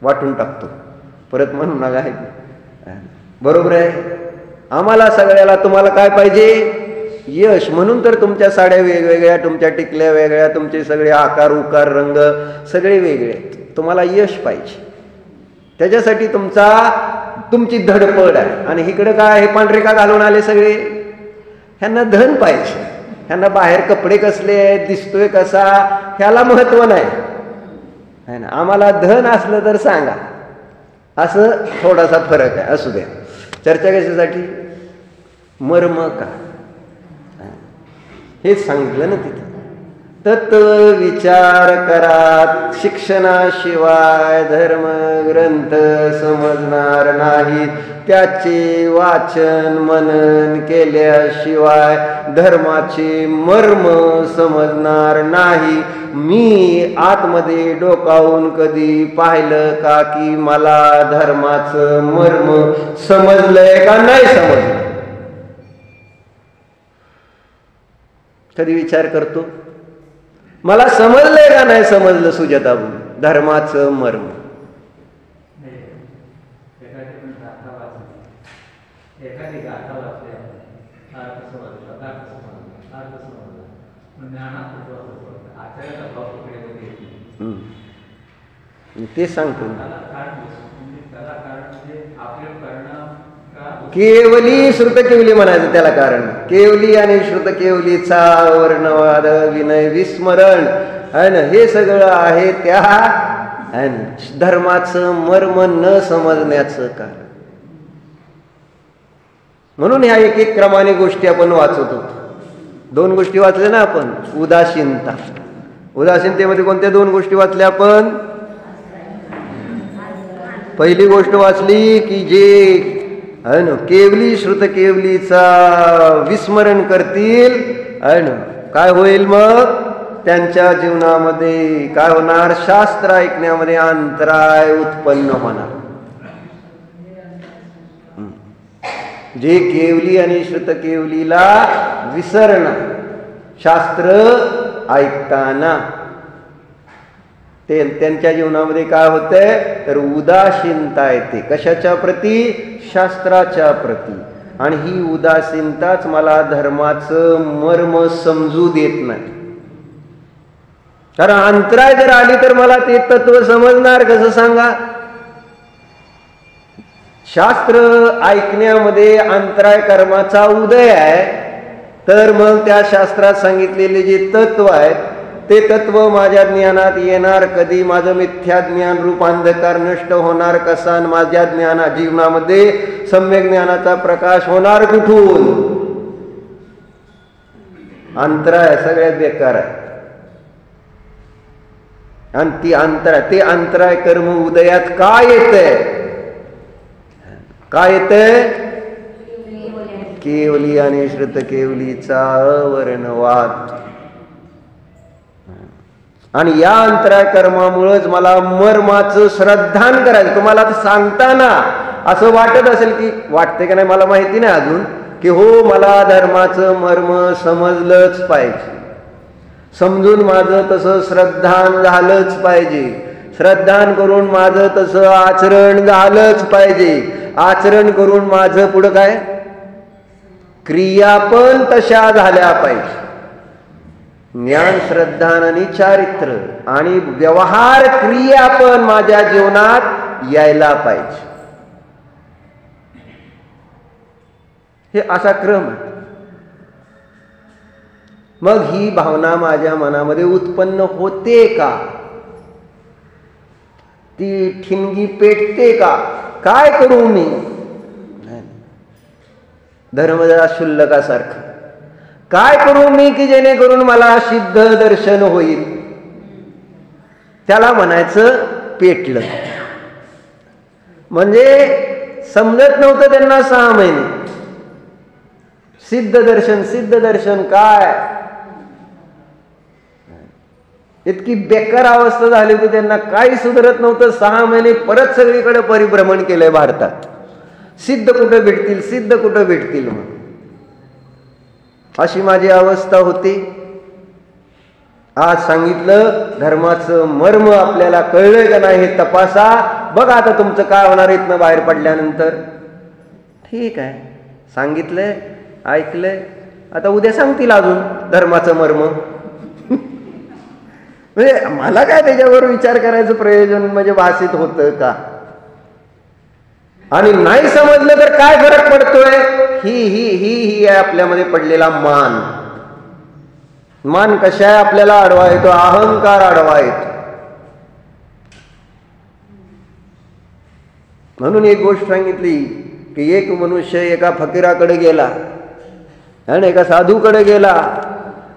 वाटून टाकतो, परत म्हणून नका आहे बरोबर आहे. आम्हाला सगळ्याला तुम्हाला काय पाहिजे? यश. म्हणून तर तुमच्या साड्या वेगवेगळ्या, तुमच्या टिकल्या वेगळ्या, तुमचे सगळे आकार उकार रंग सगळे वेगळे. तुम्हाला यश पाहिजे, त्याच्यासाठी तुमची धडपड आहे. आणि इकडे काय हे पांढरे का घालून आले सगळे? ह्यांना धन पाहिजे, ह्यांना बाहेर कपडे कसले आहेत, दिसतोय कसा, ह्याला महत्व नाही है ना. आम्हाला धन असलं तर सांगा, असं थोडासा फरक आहे. असू द्या. चर्चा कशासाठी? मर्म का, हेच सांगितलं ना तिथे. तत्व विचार करा, शिक्षणाशिवाय धर्म ग्रंथ समजणार नाही. त्याचे वाचन मनन केल्याशिवाय धर्माचे मर्म समजणार नाही. मी आतमध्ये डोकावून कधी पाहिलं का की मला धर्माचं मर्म समजलंय का नाही समजलं? कधी विचार करतो मला समजलंय का नाही समजलं सुजाता धर्माचं मर्म? ते सांगतो. केवली श्रुत केवली म्हणायचं त्याला कारण. केवली आणि श्रुत केवलीचा वर्णवाद विनय विस्मरण आहे ना, हे सगळं आहे त्या आहे ना धर्माचं मर्म न समजण्याचं कारण. म्हणून ह्या एक एक क्रमाने गोष्टी आपण वाचत होतो. 2 गोष्टी वाचल्या ना आपण. उदासीनता. उदासीनतेमध्ये कोणत्या 2 गोष्टी वाचल्या आपण? पहिली गोष्ट वाचली की जे आहे ना केवली श्रुत केवलीचा विस्मरण करतील आहे ना, काय होईल मग? त्यांच्या जीवनामध्ये काय होणार? शास्त्र ऐकण्यामध्ये अंतराय उत्पन्न होणार. जे केवली आणि श्रुत केवलीला विसरणार शास्त्र ऐकताना, त्यांच्या जीवनामध्ये काय होतंय तर उदासीनता येते. कशाच्या प्रती? शास्त्राच्या प्रती. आणि ही उदासीनताच मला धर्माचं मर्म समजू देत नाही. कारण अंतराय जर आली तर मला ते तत्व समजणार कसं सांगा? शास्त्र ऐकण्यामध्ये अंतराय कर्माचा उदय आहे, तर मग त्या शास्त्रात सांगितलेले जे तत्व आहेत ते तत्व माझ्या ज्ञानात येणार कधी? माझं मिथ्या ज्ञान रूप अंधकार नष्ट होणार कसा? आणि माझ्या जीवनामध्ये सम्यक ज्ञानाचा प्रकाश होणार कुठून? अंतराय सगळ्यात बेकार आहे. आणि ते अंतराय कर्म उदयात काय येतंय? काय येतंय? केवली आणि श्रुत केवलीचा अवर्णवाद. आणि या अंतराय कर्मामुळेच मला मर्माचं श्रद्धान करायचं. तुम्हाला आता सांगताना असं वाटत असेल की, वाटते का नाही मला माहिती नाही अजून, की हो मला धर्माचं मर्म समजलंच पाहिजे, समजून माझं तसं श्रद्धान झालंच पाहिजे, श्रद्धान करून माझं तसं आचरण झालंच पाहिजे, आचरण करून माझं पुढं काय क्रिया पण तशा झाल्या पाहिजे. ज्ञान श्रद्धान आणि चारित्र्य आणि व्यवहार क्रिया पण माझ्या जीवनात यायला पाहिजे. हे असा क्रम आहे. मग ही भावना माझ्या मनामध्ये उत्पन्न होते का, ती ठिणगी पेटते का, काय करू मी. धर्मदा शुल्लकासारखं काय करू मी की जेणेकरून मला सिद्ध दर्शन होईल. त्याला म्हणायचं पेटलं. म्हणजे समजत नव्हतं त्यांना 6 महिने. सिद्ध दर्शन, सिद्ध दर्शन काय, इतकी बेकार अवस्था झाली होती त्यांना, काही सुधारत नव्हतं. 6 महिने परत सगळीकडे परिभ्रमण केलंय भारतात. सिद्ध कुठं भेटतील, सिद्ध कुठं भेटतील म्हणून अशी माझी अवस्था होती. आज सांगितलं धर्माचं मर्म आपल्याला कळलंय का नाही हे तपासा. बघा आता तुमचं काय होणार इथनं बाहेर पडल्यानंतर. ठीक आहे, सांगितलंय, ऐकलंय, आता उद्या सांगतील अजून धर्माचं मर्म. म्हणजे मला काय त्याच्यावर विचार करायचं प्रयोजन म्हणजे भासित होतं का. आणि नाही समजलं तर काय फरक पडतोय. ही ही ही ही आहे आपल्यामध्ये पडलेला मान. मान कशा आहे आपल्याला आडवा येतो, अहंकार आडवा येतो. म्हणून एक गोष्ट सांगितली की एक मनुष्य एका फकीराकडे गेला आणि एका साधूकडे गेला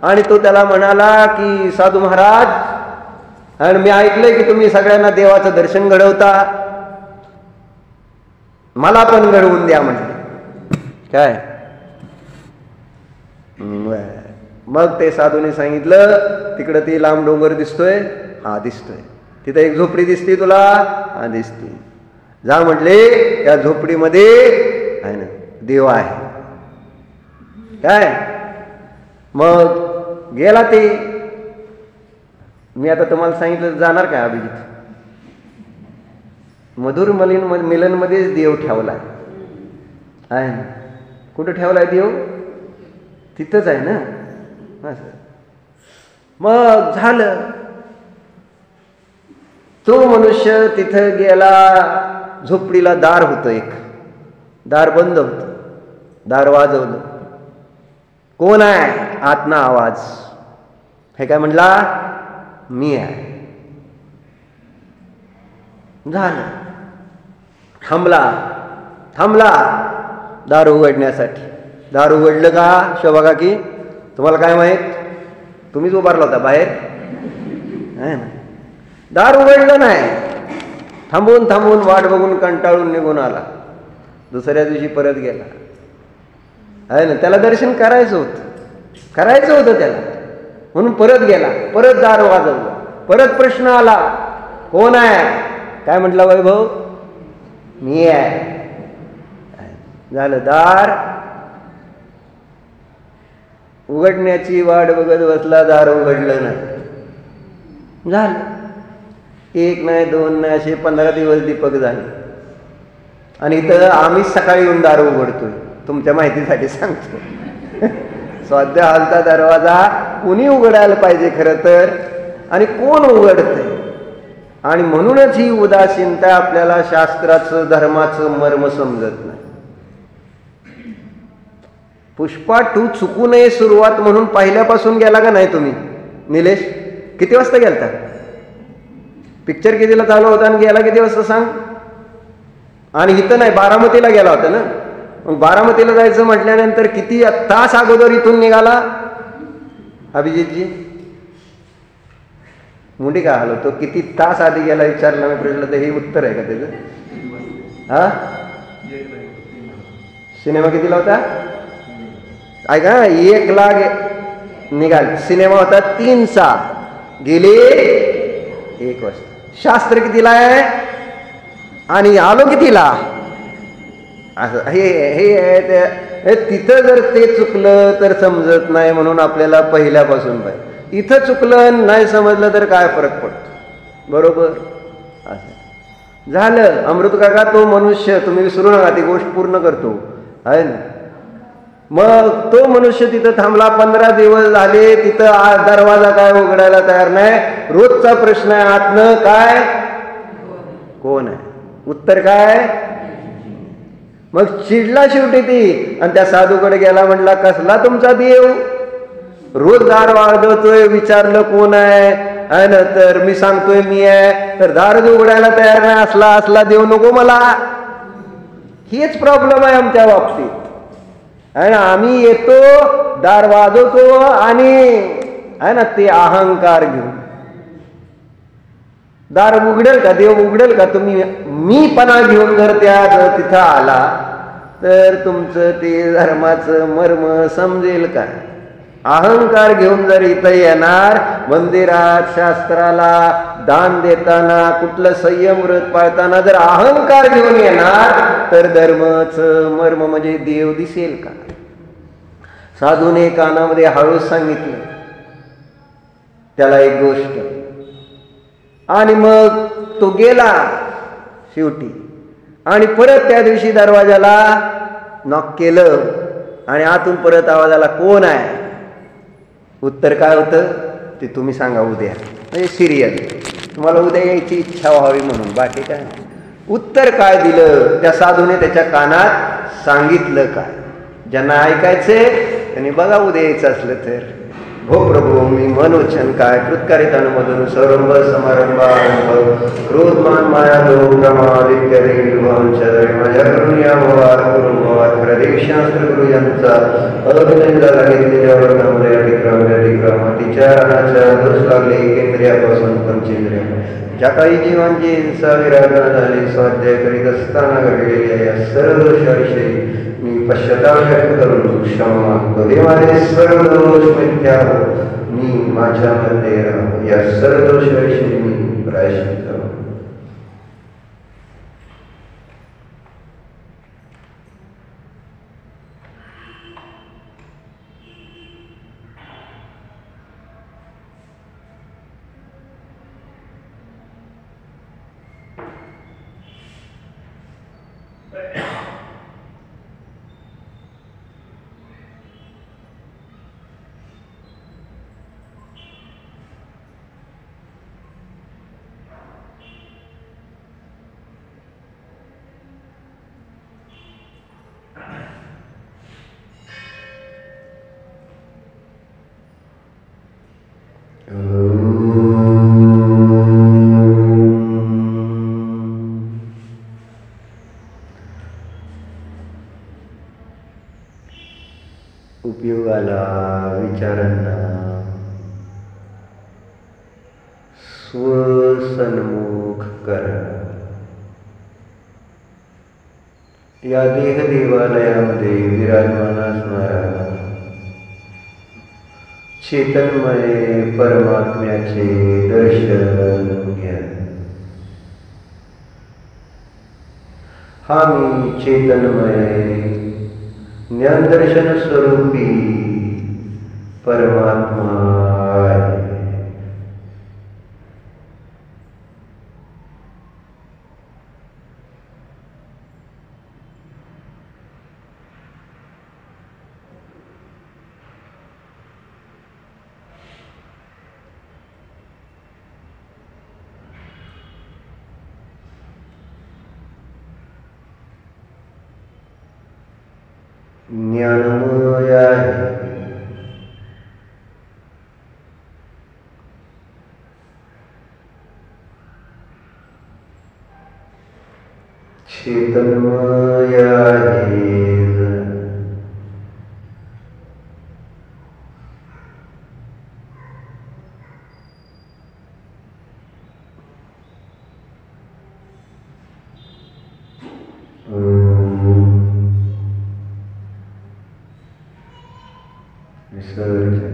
आणि तो त्याला म्हणाला की साधू महाराज, आणि मी ऐकलंय की तुम्ही सगळ्यांना देवाचं दर्शन घडवता, मला पण घडवून द्या म्हटलं. काय मग ते साधूने सांगितलं तिकडं ती लांब डोंगर दिसतोय, हा दिसतोय. तिथं एक झोपडी दिसते तुला, हा दिसते. जा म्हटले, त्या झोपडीमध्ये आहे ना देव आहे. काय मग गेला ते. मी आता तुम्हाला सांगितलं जाणार काय अभिजित. मधुर मिलनमध्येच देव ठेवलाय आहे ना. कुठं ठेवलाय देव, तिथंच आहे ना. मग झालं, तो मनुष्य तिथं गेला. झोपडीला दार होतं, एक दार बंद होतं. दार वाजवलं, कोण आहे, आतनं आवाज. हे काय म्हणला, मी आहे. झालं, थांबला थांबला दार उघडण्यासाठी. दार उघडलं का शोभा काकी, तुम्हाला काय माहित, तुम्हीच उभारला होता बाहेर. दार उघडलं नाही. थांबून थांबून वाट बघून कंटाळून निघून आला. दुसऱ्या दिवशी परत गेला आहे ना. त्याला दर्शन करायचं होतं त्याला, म्हणून परत गेला. परत दार वाजवलं. परत प्रश्न आला, कोण आहे. काय म्हटलं वैभव, मी आहे. झालं, दार उघडण्याची वाट बघत बसला. दार उघडलं नाही. झालं, 1 नाही 2 नाही असे 15 दिवस दीपक झाले. आणि इथं आम्ही सकाळी येऊन दार उघडतोय. तुमच्या माहितीसाठी सांगतो. स्वाध्याय हॉलचा दरवाजा कोणी उघडायला पाहिजे खरं तर, आणि कोण उघडतंय. आणि म्हणूनच ही उदासीनता आपल्याला शास्त्राचं धर्माचं मर्म समजत नाही. पुष्पा 2 चुकू नये सुरुवात म्हणून पहिल्यापासून गेला का नाही तुम्ही निलेश? किती वाजता गेलता? पिक्चर कितीला चालू होता आणि गेला किती वाजता सांग? आणि इथं नाही, बारामतीला गेला होता ना. मग बारामतीला जायचं म्हटल्यानंतर किती तास अगोदर इथून निघाला अभिजितजी? मुंडी का हलो तो किती तास आधी गेला विचारला मी प्रश्न, तर हे उत्तर आहे का त्याचं? हा, सिनेमा कितीला होता? ऐका, 1 निघाल. सिनेमा होता 3 गेले 1 वाजता. शास्त्र कितीला आहे आणि आलो कितीला? असं हे तिथं जर ते चुकलं तर समजत नाही, म्हणून आपल्याला पहिल्यापासून पाहिजे. इथं चुकलं नाही समजलं तर काय फरक पडतो? बरोबर. असं झालं. अमृत काका तो मनुष्य, तुम्ही विसरू नका, ती गोष्ट पूर्ण करतो आहे ना. मग तो मनुष्य तिथं थांबला. 15 दिवस झाले, तिथं दरवाजा काय उघडायला तयार नाही. रोजचा प्रश्न आहे आतनं, काय कोण आहे? उत्तर काय? मग चिडला शेवटी ती आणि त्या साधूकडे गेला, म्हटला कसला तुमचा देव? रोज दार वाजवतोय, विचारलं कोण आहे ना, तर मी सांगतोय मी आहे, तर दार उघडायला तयार नाही. असला देव नको मला. हेच प्रॉब्लेम आहे आमच्या बाबतीत. आहे ना, आम्ही येतो, दार वाजवतो आणि आहे ना ते अहंकार घेऊन. दार उघडेल का? देव उघडेल का? तुम्ही मीपणा घेऊन जर तिथं आला तर तुमचं ते धर्माचं मर्म समजेल का? अहंकार घेऊन जर इथं येणार, मंदिरात शास्त्राला दान देताना, कुठलं संयम व्रत पाळताना जर अहंकार घेऊन येणार तर धर्माचं मर्म म्हणजे देव दिसेल का? साधूने कानामध्ये हळूच सांगितलं त्याला एक गोष्ट, आणि मग तो गेला शेवटी. आणि परत त्या दिवशी दरवाजाला नॉक केलं आणि आतून परत आवाज आला, कोण आहे? उत्तर काय होतं ते तुम्ही सांगा उद्या. म्हणजे सिरियल तुम्हाला उद्या यायची इच्छा व्हावी म्हणून, बाकी काय. उत्तर काय दिलं त्या साधूने? त्याच्या कानात सांगितलं काय? ज्यांना ऐकायचे त्यांनी बघा उद्या यायचं असलं तर. भो प्रभू मी मनोचन काय कृतकारितानुमोदन सरंभ समारंभ क्रोधमान माया लोभ माझ्या करून या भवार करून भवार प्रदेशास्त्र गुरु यांचा अभिनय झाला घेतलेल्यावर नामरे अतिक्रम तिच्या रानाच्या दोष लागले केंद्रियापासून पंचेंद्रिया. ज्या काही जीवांची हिंसा विरागना झाली स्वाध्याय करीत असताना घडलेल्या या सर्व दोषाविषयी मी पश्चाताप व्यक्त करून क्षमा मागतो. देवाने सर्व दोष मिथ्या मी माझ्यामध्ये राहू. या सर्व दोषाविषयी मी प्रायश्चित्त करू. उपयोगाला विचारांना स्वसन्मुख करा. या देह देवालयामध्ये विराजमान असणारा चेतनमय परमात्म्याचे दर्शन घ्या. हा मी चेतनमय ज्ञानदर्शन स्वरूपी परमात्मा आहे. ज्ञानमय आहे. चेतनमय आहे. सर्ज